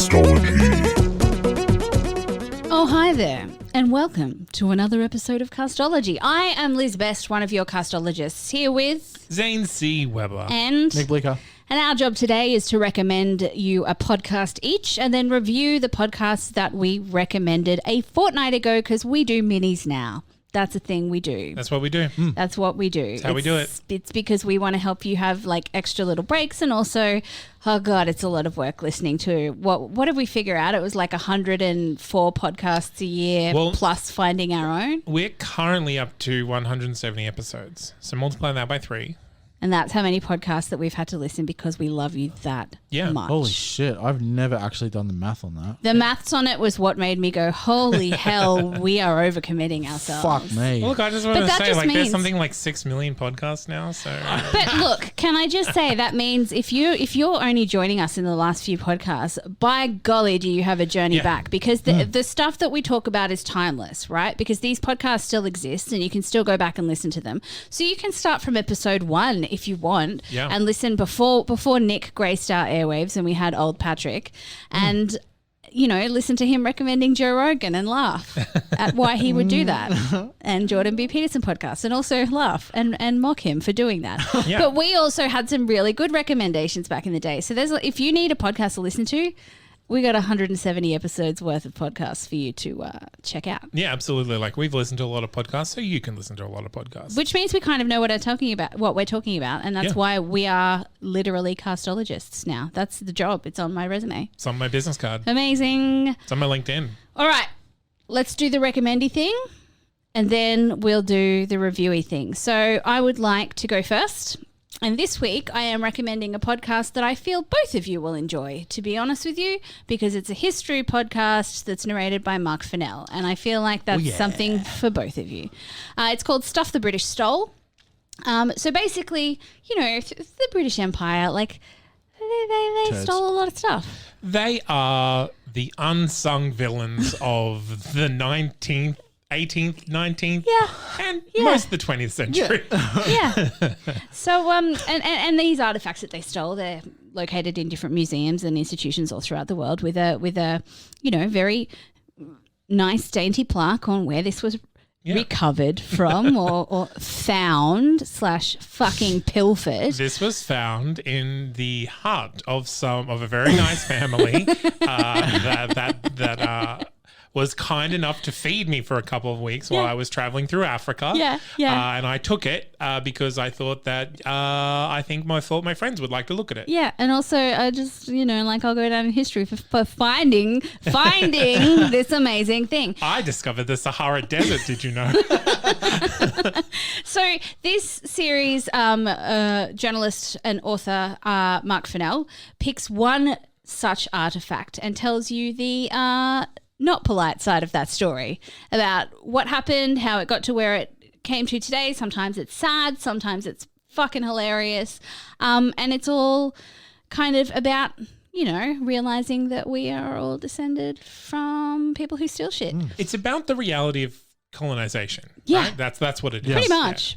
Castology. Oh, hi there, and welcome to another episode of Castology. I am Liz Best, one of your castologists, here with Zane C. Weber. and Nick Bleeker. And our job today is to recommend you a podcast each and then review the podcasts that we recommended a fortnight ago because we do minis now. That's a thing we do. That's what we do. That's what we do. That's how we do it. It's because we want to help you have like extra little breaks, and also, oh God, it's a lot of work listening to. What did we figure out? It was like 104 podcasts a year plus finding our own. We're currently up to 170 episodes. So multiply that by 3. And that's how many podcasts that we've had to listen because we love you that much. Holy shit. I've never actually done the math on that. The maths on it was what made me go, holy hell, we are overcommitting ourselves. Fuck me. Well, look, I just want to say, like, means, there's something like 6 million podcasts now. So, but look, can I just say that means if you're only joining us in the last few podcasts, by golly, do you have a journey back? Because the stuff that we talk about is timeless, right? Because these podcasts still exist, and you can still go back and listen to them. So you can start from episode 1 if you want, and listen before Nick graced our airwaves and we had old Patrick, and listen to him recommending Joe Rogan and laugh at why he would do that, and Jordan B. Peterson podcast, and also laugh and mock him for doing that. But we also had some really good recommendations back in the day. So if you need a podcast to listen to, we got 170 episodes worth of podcasts for you to check out. yeah, absolutely. Like, we've listened to a lot of podcasts, so you can listen to a lot of podcasts. Which means we kind of know what we're talking about, and that's why we are literally castologists now. That's the job. It's on my resume. It's on my business card. Amazing. It's on my LinkedIn. All right, let's do the recommendy thing, and then we'll do the reviewy thing. So I would like to go first. And this week, I am recommending a podcast that I feel both of you will enjoy, to be honest with you, because it's a history podcast that's narrated by Mark Fennell. And I feel like that's something for both of you. It's called Stuff the British Stole. So basically, the British Empire, like, they stole a lot of stuff. They are the unsung villains of the 19th, 18th, 19th, and most of the 20th century. Yeah. So, and these artifacts that they stole, they're located in different museums and institutions all throughout the world with a very nice dainty plaque on where this was recovered from or found / fucking pilfered. This was found in the hut of a very nice family that was kind enough to feed me for a couple of weeks while I was traveling through Africa. And I took it because I thought that I thought my friends would like to look at it. Yeah, and also I just, I'll go down in history for finding this amazing thing. I discovered the Sahara Desert, did you know? So this series, journalist and author Mark Fennell picks one such artifact and tells you the not polite side of that story about what happened, how it got to where it came to today. Sometimes it's sad, sometimes it's fucking hilarious. And it's all kind of about, realizing that we are all descended from people who steal shit. It's about the reality of colonization. Yeah. Right? That's what it is.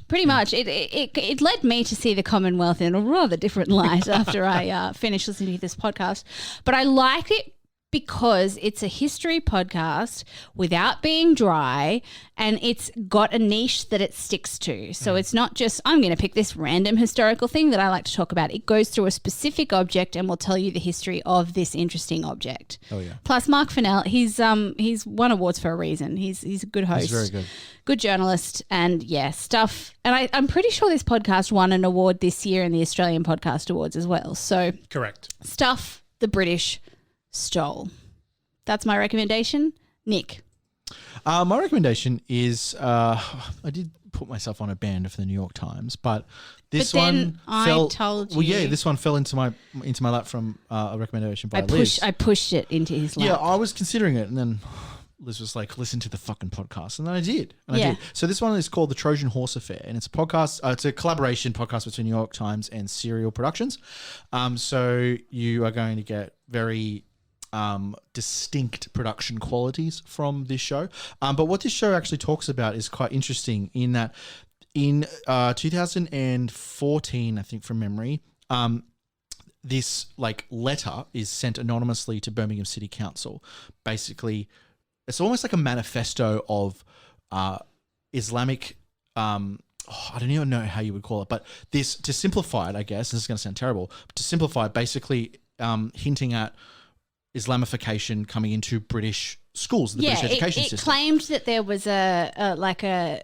Pretty much. It led me to see the Commonwealth in a rather different light after I finished listening to this podcast. But I liked it because it's a history podcast without being dry, and it's got a niche that it sticks to. So it's not just, I'm going to pick this random historical thing that I like to talk about. It goes through a specific object and will tell you the history of this interesting object. Oh, yeah. Plus, Mark Fennell, he's won awards for a reason. He's a good host. He's very good. Good journalist, and stuff. And I'm pretty sure this podcast won an award this year in the Australian Podcast Awards as well. So correct. Stuff the British Stole. That's my recommendation. Nick. My recommendation is I did put myself on a band for the New York Times, but this one fell. This one fell into my lap from a recommendation by Liz. I pushed it into his lap. Yeah, I was considering it, and then Liz was like, "Listen to the fucking podcast," and then I did. So this one is called The Trojan Horse Affair, and it's a podcast. It's a collaboration podcast between New York Times and Serial Productions. So you are going to get very distinct production qualities from this show. But what this show actually talks about is quite interesting in that in 2014, I think from memory, this like letter is sent anonymously to Birmingham City Council. Basically, it's almost like a manifesto of Islamic. I don't even know how you would call it, but this, to simplify it, I guess this is going to sound terrible. To simplify, basically hinting at Islamification coming into British schools, the British education system. It claimed that there was a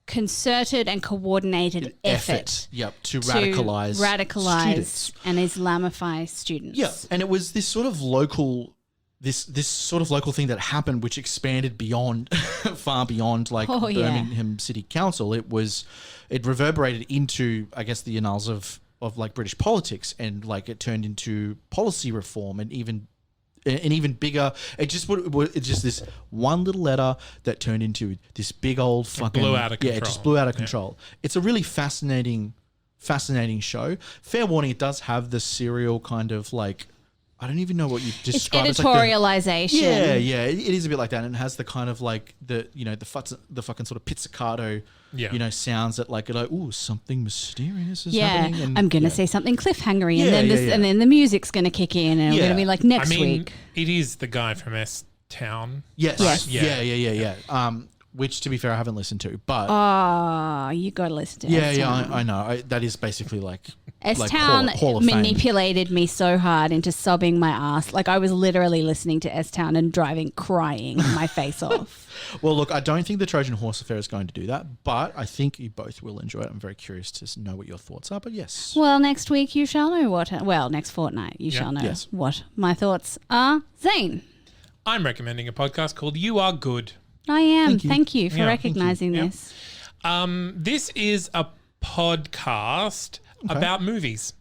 concerted and coordinated effort to radicalize students and Islamify students. Yeah, and it was this sort of local thing that happened, which expanded beyond, far beyond like Birmingham City Council. It reverberated into, I guess, the annals of like British politics, and like it turned into policy reform and even bigger. It's just this one little letter that turned into this big old fucking blew out of control. Yeah, it just blew out of control. It's a really fascinating show. Fair warning, it does have the serial kind of like, I don't even know what you describe. It's editorialization. Yeah, it is a bit like that, and it has the kind of like the fucking sort of pizzicato, sounds that like ooh, something mysterious is happening. And, I'm gonna say something cliffhangery, and then the music's gonna kick in, and we're gonna be like next week. It is the guy from S Town. Yes. Right? Yeah. Which, to be fair, I haven't listened to, but you got to listen to. S-Town. I know. That is basically like S-Town Hall of manipulated me so hard into sobbing my ass. Like I was literally listening to S-Town and crying my face off. Well, look, I don't think the Trojan Horse Affair is going to do that, but I think you both will enjoy it. I'm very curious to know what your thoughts are, but yes. Well, next week you shall know what. Well, next fortnight you shall know what my thoughts are. Zane, I'm recommending a podcast called You Are Good. I am. Thank you for recognizing this. This is a podcast about movies.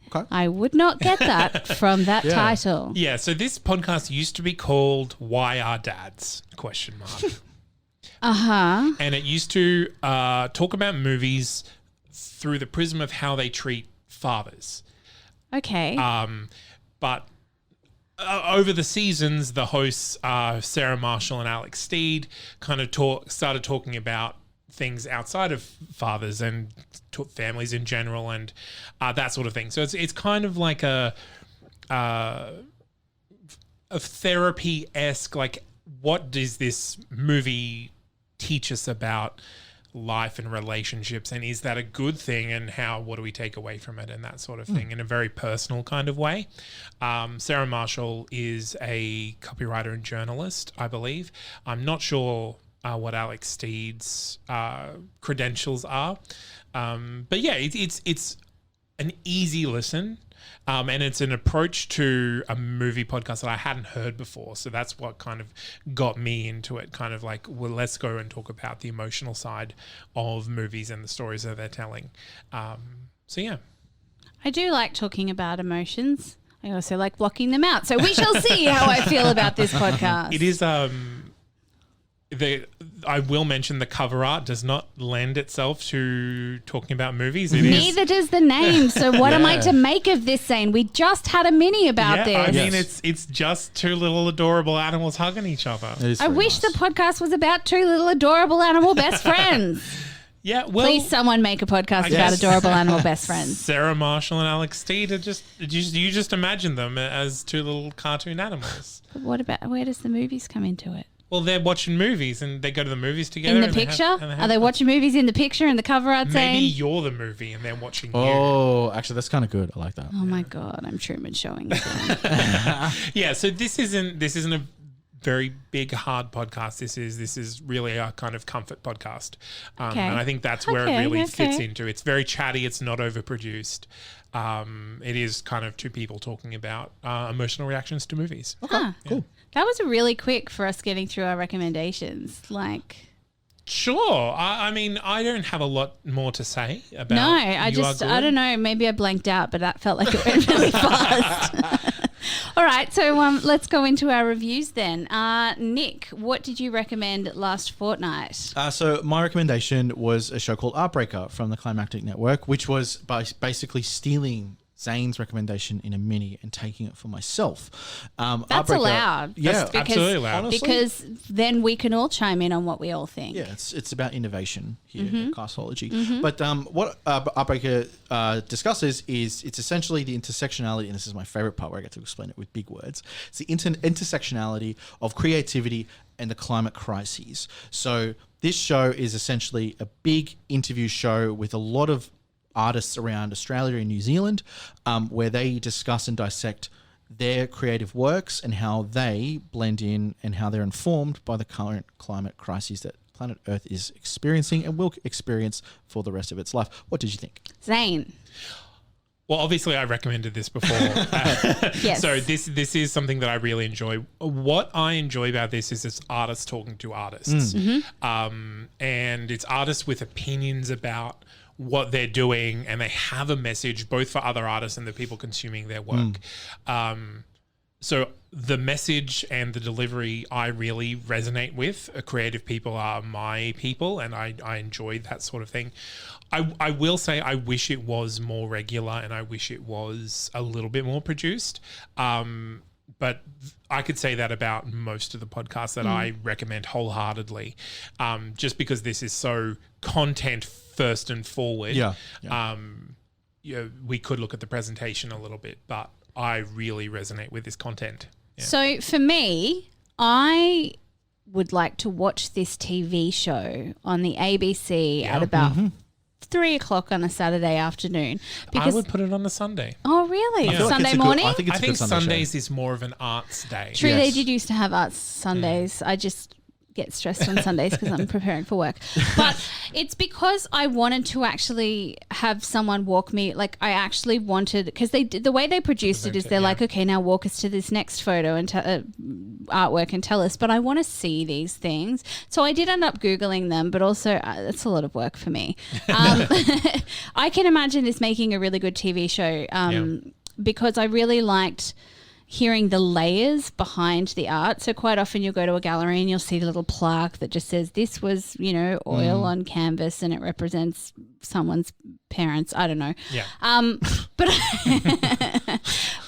Okay. I would not get that from that title. Yeah, so this podcast used to be called Why Are Dads? ? And it used to talk about movies through the prism of how they treat fathers. Okay. But over the seasons, the hosts, Sarah Marshall and Alex Steed, kind of started talking about things outside of fathers and families in general, and that sort of thing. So it's kind of like a therapy-esque, like, what does this movie teach us about life and relationships, and is that a good thing, and what do we take away from it, and that sort of thing, in a very personal kind of way. Sarah Marshall is a copywriter and journalist, I believe. I'm not sure what Alex Steed's credentials are, but yeah, it's an easy listen. And it's an approach to a movie podcast that I hadn't heard before. So that's what kind of got me into it. Kind of like, well, let's go and talk about the emotional side of movies and the stories that they're telling. So yeah. I do like talking about emotions. I also like blocking them out. So we shall see how I feel about this podcast. It is... I will mention the cover art does not lend itself to talking about movies. Neither does the name. So what am I to make of this, Zane? We just had a mini about this. I mean, it's just two little adorable animals hugging each other. I wish the podcast was about two little adorable animal best friends. Yeah, well, please, someone make a podcast about adorable animal best friends. Sarah Marshall and Alex Steed are you just imagine them as two little cartoon animals. But what about, where does the movies come into it? Well, they're watching movies and they go to the movies together. In the picture? Are they watching movies in the picture and the cover art saying? Maybe you're the movie and they're watching you. Oh, actually, that's kind of good. I like that. Oh my God, I'm Truman showing it. Yeah, so this isn't a very big, hard podcast. This is really a kind of comfort podcast. And I think that's where it really fits into. It's very chatty. It's not overproduced. It is kind of two people talking about emotional reactions to movies. Okay, cool. That was really quick for us getting through our recommendations. Sure. I mean, I don't have a lot more to say about. No, I don't know. Maybe I blanked out, but that felt like it went really fast. All right, so let's go into our reviews then. Nick, what did you recommend last fortnight? So my recommendation was a show called Artbreaker from the Climactic Network, which was basically stealing Zane's recommendation in a mini and taking it for myself. That's allowed. Yeah, That's absolutely allowed. Honestly, because then we can all chime in on what we all think. yeah, it's about innovation here in castology. But what Artbreaker discusses is it's essentially the intersectionality, and this is my favorite part where I get to explain it with big words. It's the intersectionality of creativity and the climate crises. So this show is essentially a big interview show with a lot of artists around Australia and New Zealand, where they discuss and dissect their creative works and how they blend in and how they're informed by the current climate crises that planet Earth is experiencing and will experience for the rest of its life. What did you think? Zane. Well, obviously, I recommended this before. Yes. So this is something that I really enjoy. What I enjoy about this is it's artists talking to artists. And it's artists with opinions about what they're doing, and they have a message both for other artists and the people consuming their work. So the message and the delivery I really resonate with. Creative people are my people, and I enjoy that sort of thing. I will say I wish it was more regular, and I wish it was a little bit more produced. But I could say that about most of the podcasts that I recommend wholeheartedly, just because this is so content first and forward. We could look at the presentation a little bit, but I really resonate with this content. Yeah. So for me, I would like to watch this TV show on the ABC at about 3 o'clock on a Saturday afternoon. I would put it on a Sunday. Oh, really? Yeah. Sunday morning? I think Sundays is more of an arts day. True, they did used to have arts Sundays. I just get stressed on Sundays because I'm preparing for work. But it's because I wanted to actually have someone walk me. Like I actually wanted, because the way they produced it is they're like, okay, now walk us to this next photo and artwork and tell us. But I want to see these things. So I did end up Googling them, but also it's a lot of work for me. I can imagine this making a really good TV show because I really liked hearing the layers behind the art. So quite often you'll go to a gallery and you'll see the little plaque that just says this was, oil on canvas and it represents someone's parents. I don't know. Yeah. But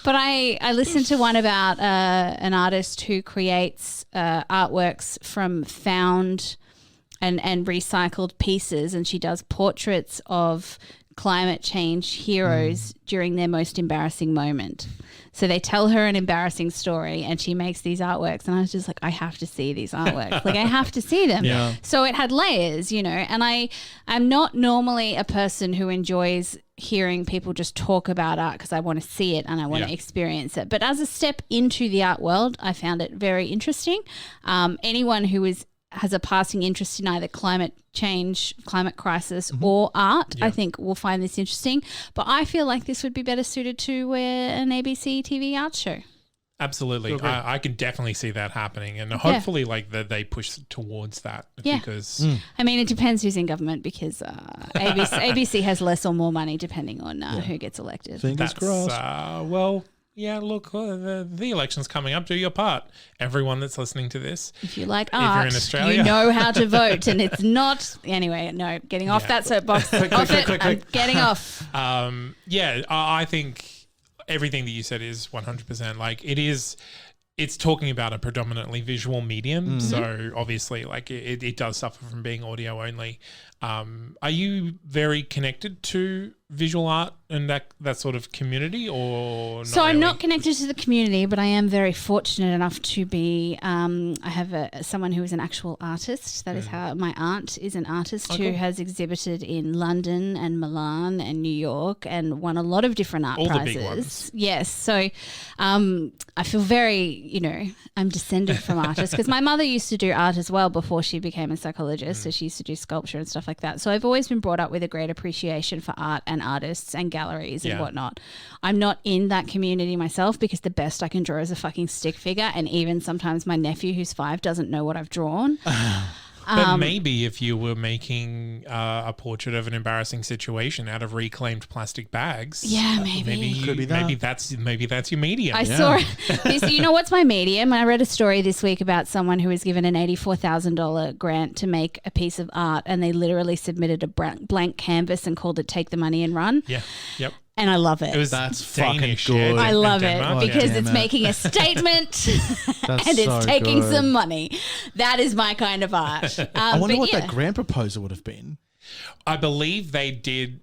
I listened to one about an artist who creates artworks from found and recycled pieces, and she does portraits of climate change heroes during their most embarrassing moment. So they tell her an embarrassing story and she makes these artworks, and I was just like, I have to see these artworks. Like I have to see them. Yeah. So it had layers, and I'm not normally a person who enjoys hearing people just talk about art because I want to see it and I want to experience it. But as a step into the art world, I found it very interesting. Anyone who has a passing interest in either climate change, climate crisis or art, I think will find this interesting. But I feel like this would be better suited to an ABC TV art show. Absolutely. I can definitely see that happening, and hopefully that they push towards that because I mean, it depends who's in government because ABC has less or more money depending on who gets elected. Fingers crossed. Look, the election's coming up. Do your part. Everyone that's listening to this. If you like you're art, in Australia, you know how to vote, and it's not... Anyway, no, getting off that soapbox. I'm getting off. I think everything that you said is 100%. Like it's talking about a predominantly visual medium. So obviously it does suffer from being audio only. Are you very connected to visual art and that sort of community, or not? So I'm not connected to the community, but I am very fortunate enough to be, I have someone who is an actual artist. That is how my aunt is an artist who has exhibited in London and Milan and New York and won a lot of different art prizes. The big ones. Yes. So I feel very, I'm descended from artists because my mother used to do art as well before she became a psychologist. So she used to do sculpture and stuff like that. So I've always been brought up with a great appreciation for art and artists and galleries and whatnot. I'm not in that community myself because the best I can draw is a fucking stick figure, and even sometimes my nephew who's 5 doesn't know what I've drawn. But maybe if you were making a portrait of an embarrassing situation out of reclaimed plastic bags, maybe could be that. Maybe that's your medium. I saw this. You know what's my medium? I read a story this week about someone who was given an $84,000 grant to make a piece of art, and they literally submitted a blank canvas and called it "Take the Money and Run." Yeah. Yep. And I love it. That's Danish, fucking good. I love Denmark, it because damn it's it. making a statement and it's so taking good. some money. That is my kind of art. I wonder but what yeah. that grant proposal would have been. I believe they did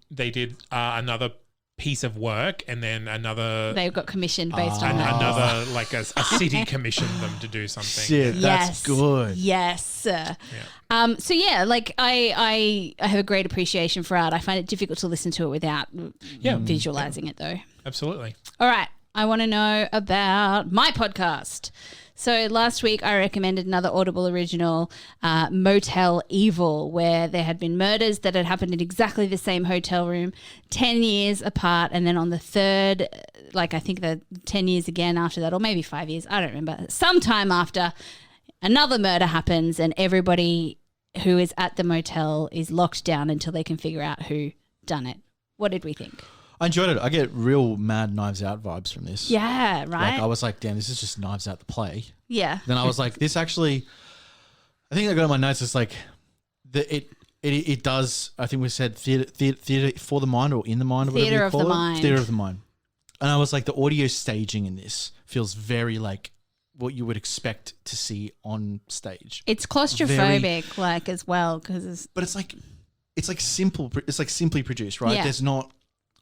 another piece of work and then another They got commissioned based on that. another like a city commissioned them to do something. Shit, that's good. Yes. So yeah, like I have a great appreciation for art. I find it difficult to listen to it without visualizing it though. Absolutely. All right. I want to know about my podcast. So last week I recommended another Audible original, Motel Evil, where there had been murders that had happened in exactly the same hotel room 10 years apart. And then on the third, like I think the 10 years again after that, or maybe 5 years, I don't remember, sometime after, another murder happens and everybody who is at the motel is locked down until they can figure out who done it. What did we think? I enjoyed it. I get real mad Knives Out vibes from this. Yeah, right? Like I was like, damn, this is just Knives Out the play. Yeah. Then I was like, this actually, I think I got in my notes. It's like, it does. I think we said theater for the mind or in the mind or whatever Theater you of call the it. mind. Theater of the mind. And I was like, the audio staging in this feels very like what you would expect to see on stage. It's claustrophobic, like as well, because But it's like simple. It's like simply produced, right? Yeah. There's not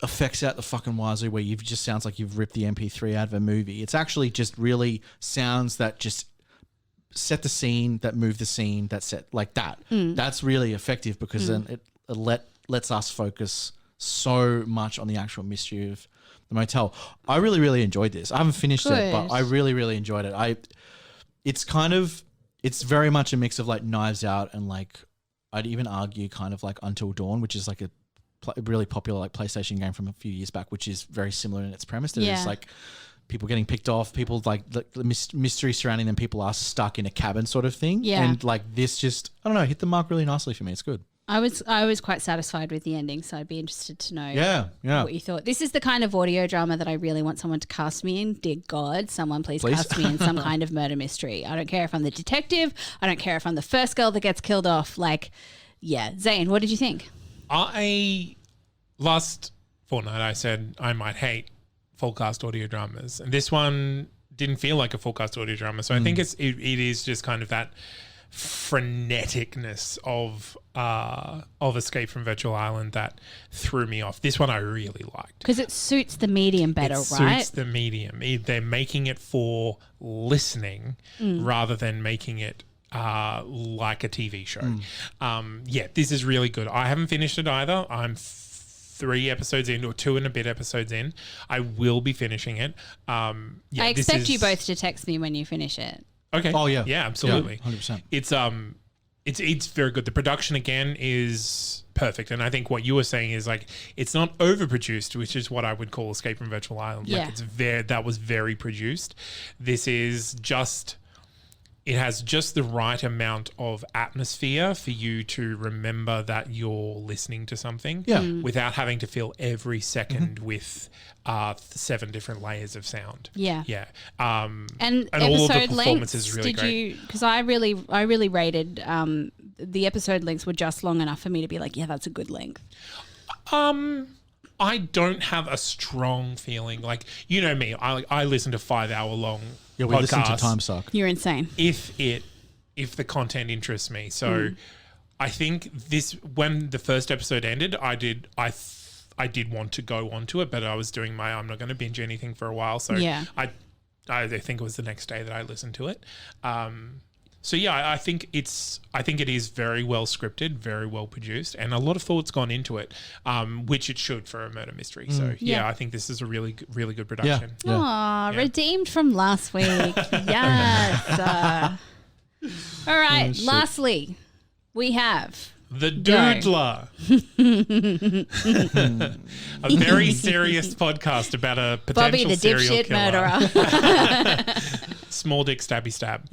effects out the fucking wazoo where you've just sounds like you've ripped the MP3 out of a movie. It's actually just really sounds that just set the scene, that move the scene, that set like that. That's really effective because then it lets us focus so much on the actual mystery of the motel. I really, really enjoyed this. I haven't finished it, but I really, really enjoyed it. It's very much a mix of like Knives Out and like I'd even argue kind of like Until Dawn, which is like a really popular like PlayStation game from a few years back, which is very similar in its premise. There's like people getting picked off, people like the mystery surrounding them, people are stuck in a cabin sort of thing. Yeah. And like this just, I don't know, hit the mark really nicely for me. It's good. I was quite satisfied with the ending, so I'd be interested to know what you thought. This is the kind of audio drama that I really want someone to cast me in. Dear God, someone please cast me in some kind of murder mystery. I don't care if I'm the detective. I don't care if I'm the first girl that gets killed off. Like, yeah. Zane, what did you think? Last fortnight I said I might hate full cast audio dramas, and this one didn't feel like a full cast audio drama. So I think it is just kind of that freneticness of Escape from Virtual Island that threw me off. This one I really liked because it suits the medium better, right? Suits the medium. They're making it for listening rather than making it like a TV show. This is really good. I haven't finished it either. I'm 3 episodes in, or 2 and a bit episodes in. I will be finishing it. I expect you both to text me when you finish it. Okay. Oh yeah. Yeah, absolutely. Yeah, 100%. It's very good. The production again is perfect. And I think what you were saying is like it's not overproduced, which is what I would call Escape from Virtual Island. Yeah. Like that was very produced. This is just it has just the right amount of atmosphere for you to remember that you're listening to something without having to fill every second with 7 different layers of sound. Yeah. Yeah. And all of the episode performances lengths, really did great. you, because I really rated the episode lengths were just long enough for me to be like, yeah, that's a good length. I don't have a strong feeling. Like, you know me, I listen to 5-hour long Yeah, we listen to podcasts Time Suck. You're insane. if the content interests me. So I think when the first episode ended, I did want to go onto it, but I was doing I'm not going to binge anything for a while. So Yeah. I think it was the next day that I listened to it. So yeah, I think it is very well scripted, very well produced, and a lot of thought's gone into it, which it should for a murder mystery. So yeah, I think this is a really good production. Yeah. Aw, redeemed from last week. Yes. All right. Lastly, we have The Doodler. A very serious podcast about a potential Bobby the serial dipshit killer. murderer. Small dick stabby stab.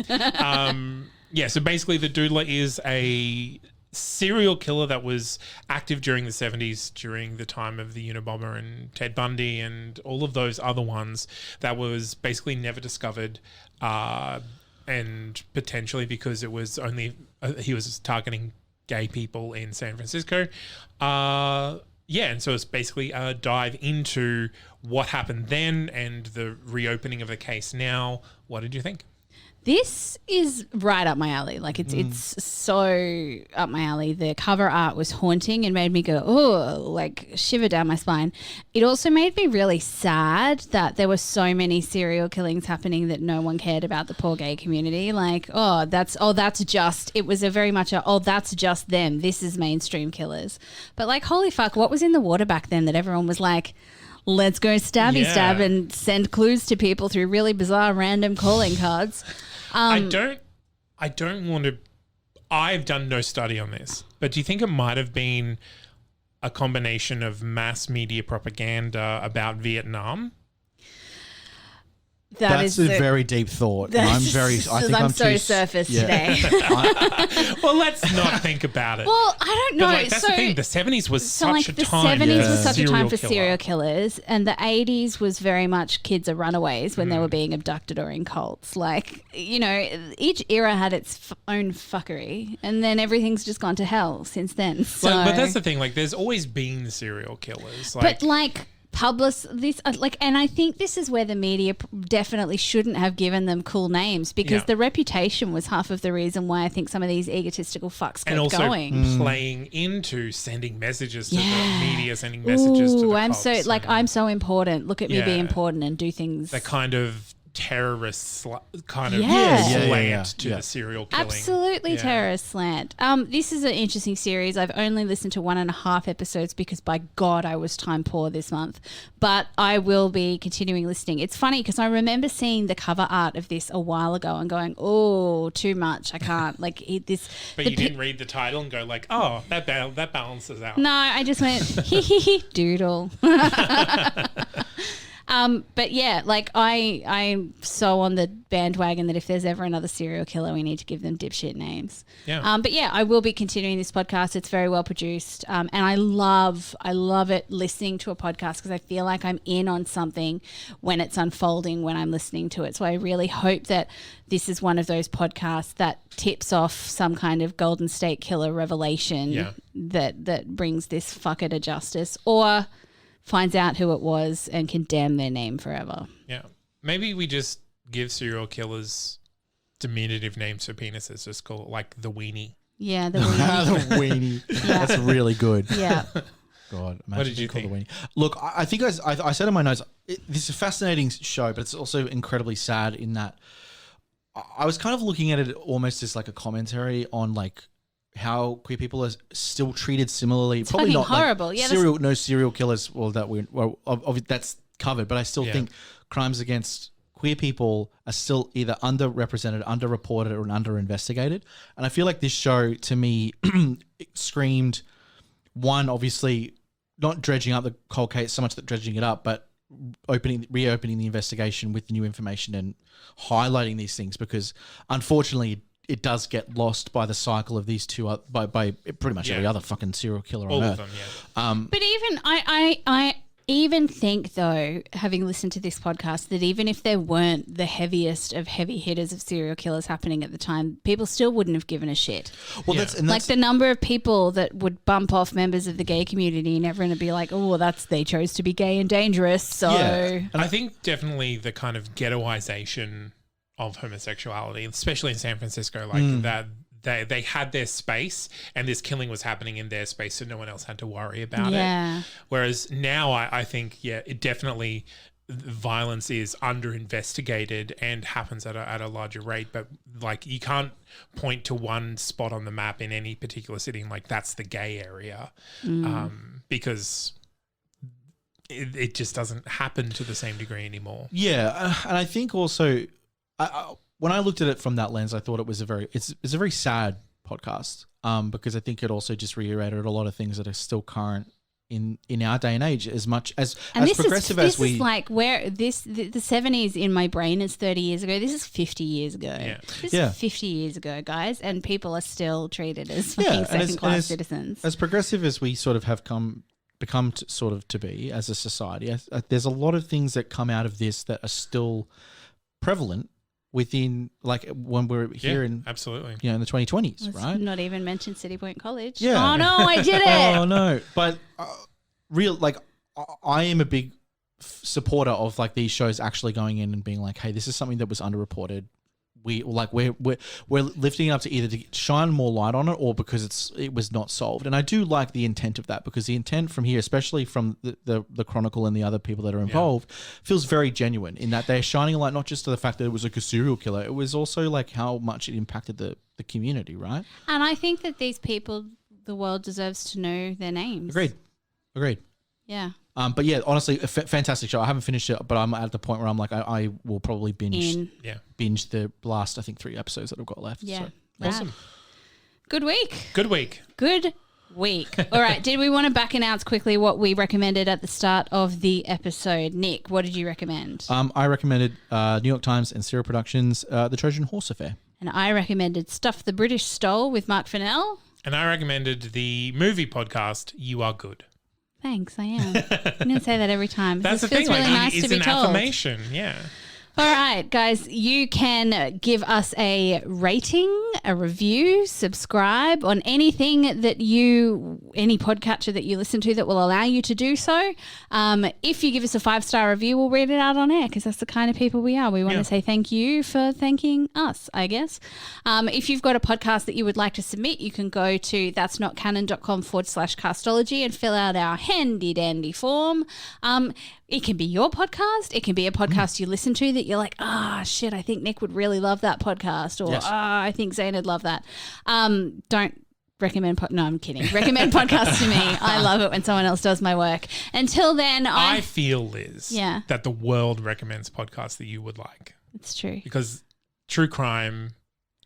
So basically the Doodler is a serial killer that was active during the 70s, during the time of the Unabomber and Ted Bundy and all of those other ones, that was basically never discovered, and potentially because it was only he was targeting gay people in San Francisco. Yeah, and so it's basically a dive into what happened then and the reopening of the case now. What did you think? This is right up my alley. Like it's so up my alley. The cover art was haunting and made me go, oh, like shiver down my spine. It also made me really sad that there were so many serial killings happening that no one cared about the poor gay community. Like, that's just, it was a very much that's just them. This is mainstream killers. But like, holy fuck, what was in the water back then that everyone was like, let's go stabby stab and send clues to people through really bizarre random calling cards. I don't want to. I've done no study on this, but do you think it might have been a combination of mass media propaganda about Vietnam? That's a very deep thought. And I'm so surface today. Well, let's not think about it. Well, I don't know. But that's the thing. The 70s was such a time. The 70s was such a time for serial killers, and the 80s was very much kids are runaways when they were being abducted or in cults. Like, each era had its own fuckery, and then everything's just gone to hell since then. So, but that's the thing. Like, there's always been serial killers. And I think this is where the media definitely shouldn't have given them cool names, because the reputation was half of the reason why I think some of these egotistical fucks kept going. And also playing into sending messages to the media, sending messages to the cults. I'm so important. Look at me be important and do things. The kind of terrorist slant to the serial killing. Absolutely terrorist slant. This is an interesting series. I've only listened to 1.5 episodes because by God I was time poor this month, but I will be continuing listening. It's funny because I remember seeing the cover art of this a while ago and going, oh, too much. I can't eat this. But you didn't read the title and go like, oh, that balances out. No, I just went, hee doodle. But yeah, I'm so on the bandwagon that if there's ever another serial killer, we need to give them dipshit names. Yeah. But yeah, I will be continuing this podcast. It's very well produced. And I love it listening to a podcast because I feel like I'm in on something when it's unfolding, when I'm listening to it. So I really hope that this is one of those podcasts that tips off some kind of Golden State Killer revelation that brings this fucker to justice, or finds out who it was and can damn their name forever. Yeah. Maybe we just give serial killers diminutive names for penises. Just call it like the weenie. Yeah, the weenie. The weenie. That's really good. Yeah. God, imagine what did you think? The weenie. Look, I think I said in my notes, this is a fascinating show, but it's also incredibly sad in that I was kind of looking at it almost as like a commentary on like how queer people are still treated similarly. It's probably not horrible. Like no serial killers. Well, that's covered. But I still think crimes against queer people are still either underrepresented, underreported, or underinvestigated. And I feel like this show, to me, screamed one, obviously not dredging up the cold case so much that dredging it up, but reopening the investigation with new information and highlighting these things, because unfortunately it does get lost by the cycle of these two, by pretty much every other fucking serial killer on Earth. All of them, but even I even think, though, having listened to this podcast, that even if there weren't the heaviest of heavy hitters of serial killers happening at the time, people still wouldn't have given a shit. Well, that's like the number of people that would bump off members of the gay community and everyone would be like, oh, they chose to be gay and dangerous. So, and I think definitely the kind of ghettoization of homosexuality, especially in San Francisco, like that. They had their space and this killing was happening in their space, so no one else had to worry about it. Whereas now I think, it definitely, violence is under-investigated and happens at a larger rate. But like you can't point to one spot on the map in any particular city and like that's the gay area because it just doesn't happen to the same degree anymore. Yeah, and I think also... when I looked at it from that lens, I thought it was it's a very sad podcast because I think it also just reiterated a lot of things that are still current in our day and age, as much as progressive as we... This is like where the 70s in my brain is 30 years ago. This is 50 years ago. Yeah. This is 50 years ago, guys, and people are still treated as fucking second-class citizens. As progressive as we sort of have become to be as a society, there's a lot of things that come out of this that are still prevalent within, like, when we're here in absolutely, in the 2020s, right? Not even mention City Point College. Yeah. Oh no, I did it. Oh no, but I am a big supporter of like these shows actually going in and being like, hey, this is something that was underreported. We're lifting it up to either to shine more light on it or because it was not solved. And I do like the intent of that, because the intent from here, especially from the Chronicle and the other people that are involved, feels very genuine in that they're shining a light not just to the fact that it was like a serial killer, it was also like how much it impacted the community, right? And I think that these people, the world deserves to know their names. Agreed. Yeah. But yeah, honestly, a fantastic show. I haven't finished it, but I'm at the point where I'm like, I will probably binge the last, I think, 3 episodes that I've got left. Yeah. So. Awesome. Good week. Good week. All right. Did we want to back announce quickly what we recommended at the start of the episode? Nick, what did you recommend? I recommended New York Times and Serial Productions' The Trojan Horse Affair. And I recommended Stuff the British Stole with Mark Fennell. And I recommended the movie podcast, You Are Good. Thanks, I am. I'm going to say that every time. That's this the feels thing. really nice it's to be an told. affirmation. Yeah. All right, guys, you can give us a rating, a review, subscribe on any podcatcher that you listen to that will allow you to do so. If you give us a 5-star review, we'll read it out on air because that's the kind of people we are. We want to say thank you for thanking us, I guess. If you've got a podcast that you would like to submit, you can go to that'snotcanon.com/castology and fill out our handy dandy form. It can be your podcast. It can be a podcast you listen to that you're like, shit, I think Nick would really love that podcast, or I think Zane would love that. Don't recommend. No, I'm kidding. Recommend podcasts to me. I love it when someone else does my work. Until then, I feel, Liz, that the world recommends podcasts that you would like. It's true, because true crime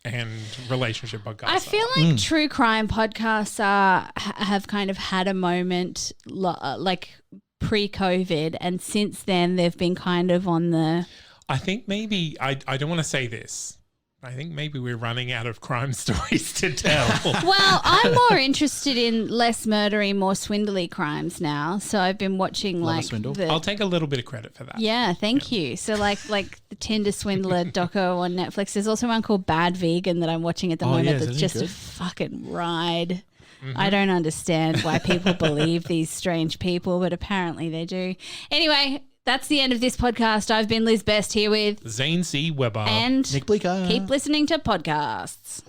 and relationship podcasts. I feel like true crime podcasts have kind of had a moment like pre-COVID, and since then they've been kind of on the... I think maybe, I don't want to say this, I think maybe we're running out of crime stories to tell. Well, I'm more interested in less murdery, more swindly crimes now, so I've been watching I'll take a little bit of credit for that. Yeah, thank you. So like the Tinder swindler doco on Netflix. There's also one called Bad Vegan that I'm watching at the moment that's just a fucking ride. Mm-hmm. I don't understand why people believe these strange people, but apparently they do. Anyway, that's the end of this podcast. I've been Liz Best here with Zane C. Weber and Nick Bleeker. Keep listening to podcasts.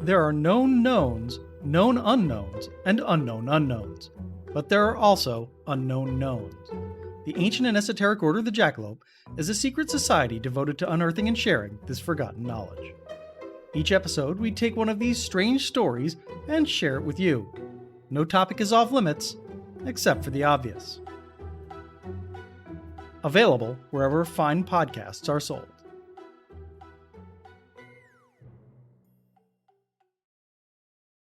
There are known knowns, known unknowns, and unknown unknowns. But there are also unknown knowns. The ancient and esoteric Order of the Jackalope is a secret society devoted to unearthing and sharing this forgotten knowledge. Each episode, we take one of these strange stories and share it with you. No topic is off limits, except for the obvious. Available wherever fine podcasts are sold.